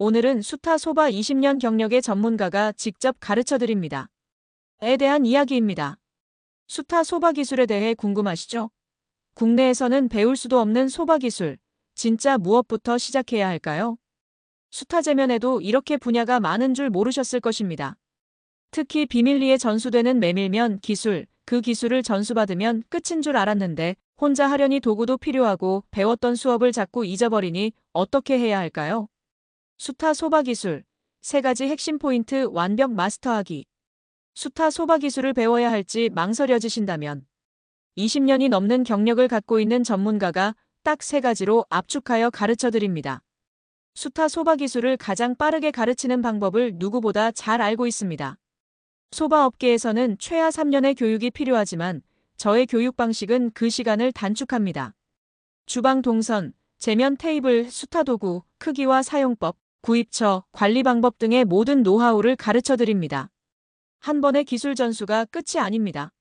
오늘은 수타 소바 20년 경력의 전문가가 직접 가르쳐 드립니다. 에 대한 이야기입니다. 수타 소바 기술에 대해 궁금하시죠? 국내에서는 배울 수도 없는 소바 기술, 진짜 무엇부터 시작해야 할까요? 수타 제면에도 이렇게 분야가 많은 줄 모르셨을 것입니다. 특히 비밀리에 전수되는 메밀면 기술, 그 기술을 전수받으면 끝인 줄 알았는데 혼자 하려니 도구도 필요하고 배웠던 수업을 자꾸 잊어버리니 어떻게 해야 할까요? 수타 소바 기술, 3가지 핵심 포인트 완벽 마스터하기. 수타 소바 기술을 배워야 할지 망설여지신다면 20년이 넘는 경력을 갖고 있는 전문가가 딱 3가지로 압축하여 가르쳐 드립니다. 수타 소바 기술을 가장 빠르게 가르치는 방법을 누구보다 잘 알고 있습니다. 소바 업계에서는 최하 3년의 교육이 필요하지만 저의 교육 방식은 그 시간을 단축합니다. 주방 동선, 제면 테이블, 수타 도구, 크기와 사용법, 구입처, 관리 방법 등의 모든 노하우를 가르쳐 드립니다. 한 번의 기술 전수가 끝이 아닙니다.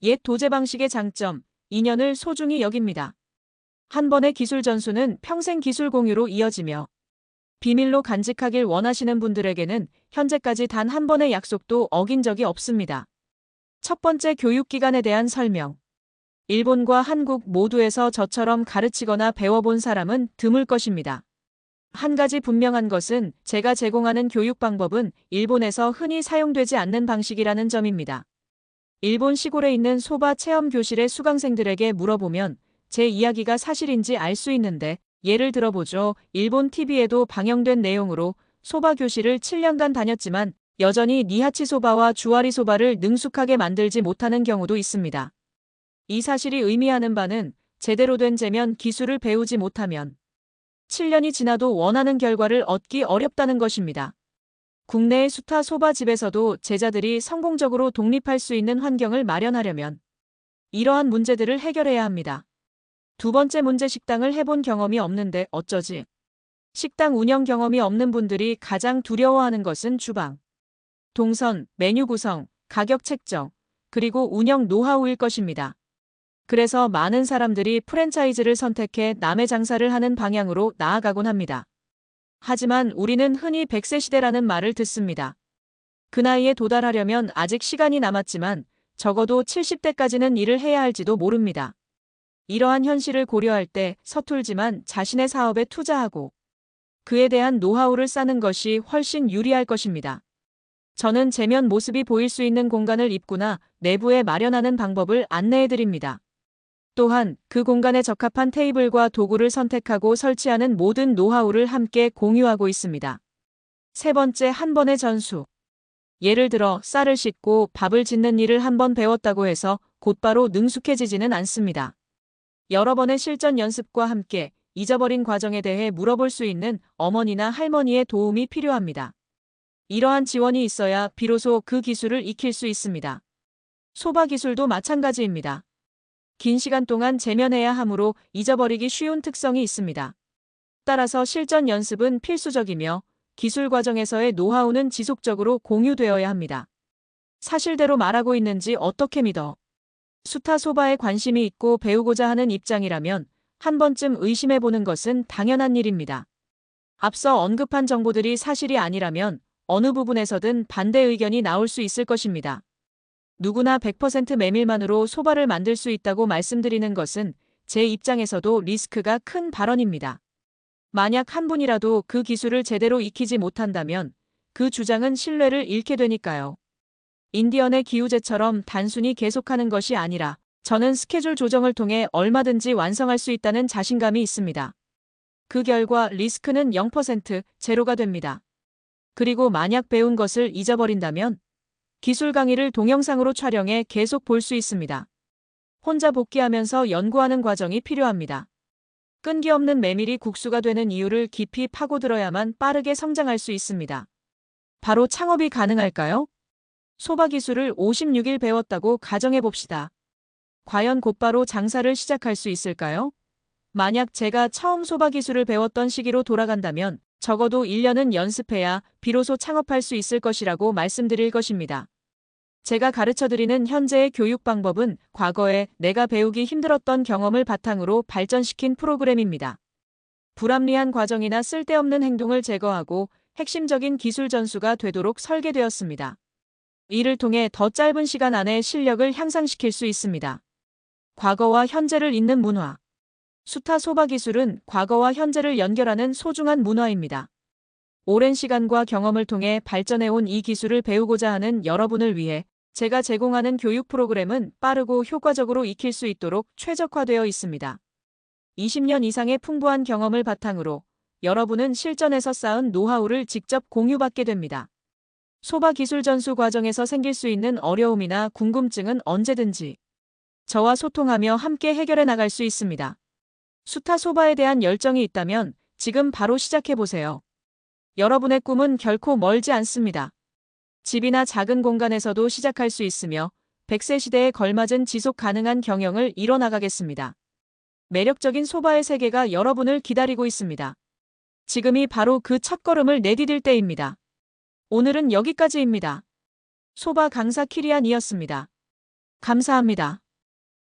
옛 도제 방식의 장점, 2년을 소중히 여깁니다. 한 번의 기술 전수는 평생 기술 공유로 이어지며 비밀로 간직하길 원하시는 분들에게는 현재까지 단 한 번의 약속도 어긴 적이 없습니다. 첫 번째 교육기간에 대한 설명. 일본과 한국 모두에서 저처럼 가르치거나 배워본 사람은 드물 것입니다. 한 가지 분명한 것은 제가 제공하는 교육 방법은 일본에서 흔히 사용되지 않는 방식이라는 점입니다. 일본 시골에 있는 소바 체험 교실의 수강생들에게 물어보면 제 이야기가 사실인지 알 수 있는데 예를 들어보죠. 일본 TV에도 방영된 내용으로 소바 교실을 7년간 다녔지만 여전히 니하치 소바와 주와리 소바를 능숙하게 만들지 못하는 경우도 있습니다. 이 사실이 의미하는 바는 제대로 된 제면 기술을 배우지 못하면 7년이 지나도 원하는 결과를 얻기 어렵다는 것입니다. 국내의 수타 소바 집에서도 제자들이 성공적으로 독립할 수 있는 환경을 마련하려면 이러한 문제들을 해결해야 합니다. 두 번째 문제, 식당을 해본 경험이 없는데 어쩌지? 식당 운영 경험이 없는 분들이 가장 두려워하는 것은 주방, 동선, 메뉴 구성, 가격 책정, 그리고 운영 노하우일 것입니다. 그래서 많은 사람들이 프랜차이즈를 선택해 남의 장사를 하는 방향으로 나아가곤 합니다. 하지만 우리는 흔히 100세 시대라는 말을 듣습니다. 그 나이에 도달하려면 아직 시간이 남았지만 적어도 70대까지는 일을 해야 할지도 모릅니다. 이러한 현실을 고려할 때 서툴지만 자신의 사업에 투자하고 그에 대한 노하우를 쌓는 것이 훨씬 유리할 것입니다. 저는 제면 모습이 보일 수 있는 공간을 입구나 내부에 마련하는 방법을 안내해드립니다. 또한 그 공간에 적합한 테이블과 도구를 선택하고 설치하는 모든 노하우를 함께 공유하고 있습니다. 세 번째, 한 번의 전수. 예를 들어 쌀을 씻고 밥을 짓는 일을 한 번 배웠다고 해서 곧바로 능숙해지지는 않습니다. 여러 번의 실전 연습과 함께 잊어버린 과정에 대해 물어볼 수 있는 어머니나 할머니의 도움이 필요합니다. 이러한 지원이 있어야 비로소 그 기술을 익힐 수 있습니다. 소바 기술도 마찬가지입니다. 긴 시간 동안 제면해야 하므로 잊어버리기 쉬운 특성이 있습니다. 따라서 실전 연습은 필수적이며 기술 과정에서의 노하우는 지속적으로 공유되어야 합니다. 사실대로 말하고 있는지 어떻게 믿어? 수타 소바에 관심이 있고 배우고자 하는 입장이라면 한 번쯤 의심해보는 것은 당연한 일입니다. 앞서 언급한 정보들이 사실이 아니라면 어느 부분에서든 반대 의견이 나올 수 있을 것입니다. 누구나 100% 메밀만으로 소바를 만들 수 있다고 말씀드리는 것은 제 입장에서도 리스크가 큰 발언입니다. 만약 한 분이라도 그 기술을 제대로 익히지 못한다면 그 주장은 신뢰를 잃게 되니까요. 인디언의 기우제처럼 단순히 계속하는 것이 아니라 저는 스케줄 조정을 통해 얼마든지 완성할 수 있다는 자신감이 있습니다. 그 결과 리스크는 0%, 제로가 됩니다. 그리고 만약 배운 것을 잊어버린다면 기술 강의를 동영상으로 촬영해 계속 볼 수 있습니다. 혼자 복귀하면서 연구하는 과정이 필요합니다. 끈기 없는 메밀이 국수가 되는 이유를 깊이 파고들어야만 빠르게 성장할 수 있습니다. 바로 창업이 가능할까요? 소바 기술을 56일 배웠다고 가정해봅시다. 과연 곧바로 장사를 시작할 수 있을까요? 만약 제가 처음 소바 기술을 배웠던 시기로 돌아간다면 적어도 1년은 연습해야 비로소 창업할 수 있을 것이라고 말씀드릴 것입니다. 제가 가르쳐드리는 현재의 교육 방법은 과거에 내가 배우기 힘들었던 경험을 바탕으로 발전시킨 프로그램입니다. 불합리한 과정이나 쓸데없는 행동을 제거하고 핵심적인 기술 전수가 되도록 설계되었습니다. 이를 통해 더 짧은 시간 안에 실력을 향상시킬 수 있습니다. 과거와 현재를 잇는 문화. 수타 소바 기술은 과거와 현재를 연결하는 소중한 문화입니다. 오랜 시간과 경험을 통해 발전해온 이 기술을 배우고자 하는 여러분을 위해 제가 제공하는 교육 프로그램은 빠르고 효과적으로 익힐 수 있도록 최적화되어 있습니다. 20년 이상의 풍부한 경험을 바탕으로 여러분은 실전에서 쌓은 노하우를 직접 공유받게 됩니다. 소바 기술 전수 과정에서 생길 수 있는 어려움이나 궁금증은 언제든지 저와 소통하며 함께 해결해 나갈 수 있습니다. 수타 소바에 대한 열정이 있다면 지금 바로 시작해보세요. 여러분의 꿈은 결코 멀지 않습니다. 집이나 작은 공간에서도 시작할 수 있으며 100세 시대에 걸맞은 지속 가능한 경영을 이뤄나가겠습니다. 매력적인 소바의 세계가 여러분을 기다리고 있습니다. 지금이 바로 그 첫걸음을 내디딜 때입니다. 오늘은 여기까지입니다. 소바 강사 키리안이었습니다. 감사합니다.